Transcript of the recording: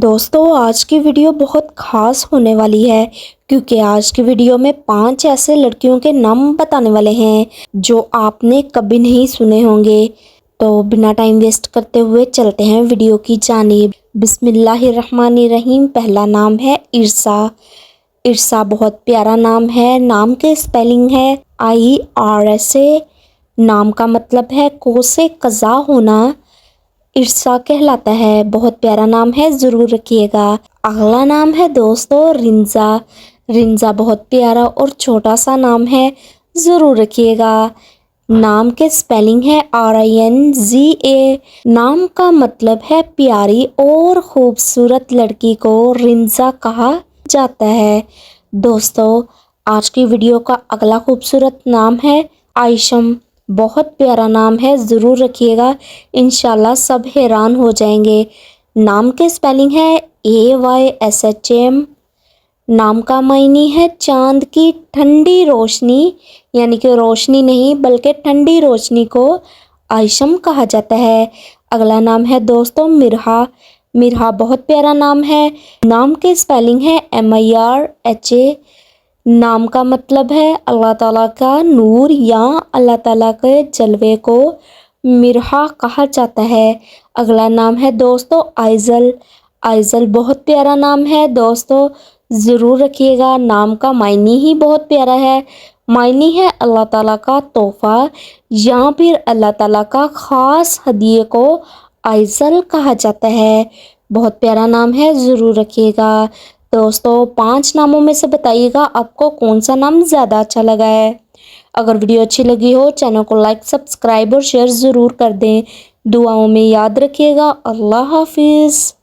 دوستو آج کی ویڈیو بہت خاص ہونے والی ہے کیونکہ آج کی ویڈیو میں 5 ایسے لڑکیوں کے نام بتانے والے ہیں جو آپ نے کبھی نہیں سنے ہوں گے۔ تو بنا ٹائم ویسٹ کرتے ہوئے چلتے ہیں ویڈیو کی جانب۔ بسم اللہ الرحمن الرحیم۔ پہلا نام ہے ارسا۔ ارسا بہت پیارا نام ہے۔ نام کے سپیلنگ ہے IRSA۔ نام کا مطلب ہے کو سے قضا ہونا۔ ارسا کہلاتا ہے، بہت پیارا نام ہے، ضرور رکھیے گا۔ اگلا نام ہے دوستو رنزا۔ رنزا بہت پیارا اور چھوٹا سا نام ہے، ضرور رکھیے گا۔ نام کے سپیلنگ ہے RINZA۔ نام کا مطلب ہے پیاری اور خوبصورت لڑکی کو رنزا کہا جاتا ہے۔ دوستو آج کی ویڈیو کا اگلا خوبصورت نام ہے آئشم۔ بہت پیارا نام ہے، ضرور رکھیے گا، انشاءاللہ سب حیران ہو جائیں گے۔ نام کے سپیلنگ ہے AYSHM۔ نام کا معنی ہے چاند کی ٹھنڈی روشنی، یعنی کہ روشنی نہیں بلکہ ٹھنڈی روشنی کو آئشم کہا جاتا ہے۔ اگلا نام ہے دوستو مرحا۔ مرحا بہت پیارا نام ہے۔ نام کے سپیلنگ ہے MIRHA۔ نام کا مطلب ہے اللہ تعالیٰ کا نور یا اللہ تعالیٰ کے جلوے کو مرحا کہا جاتا ہے۔ اگلا نام ہے دوستو آئزل۔ آئزل بہت پیارا نام ہے دوستو، ضرور رکھیے گا۔ نام کا معنی ہی بہت پیارا ہے۔ معنی ہے اللہ تعالیٰ کا تحفہ یا پھر اللہ تعالیٰ کا خاص ہدیے کو آئزل کہا جاتا ہے۔ بہت پیارا نام ہے، ضرور رکھیے گا۔ دوستو 5 ناموں میں سے بتائیے گا آپ کو کون سا نام زیادہ اچھا لگا ہے۔ اگر ویڈیو اچھی لگی ہو چینل کو لائک، سبسکرائب اور شیئر ضرور کر دیں۔ دعاؤں میں یاد رکھیے گا۔ اللہ حافظ۔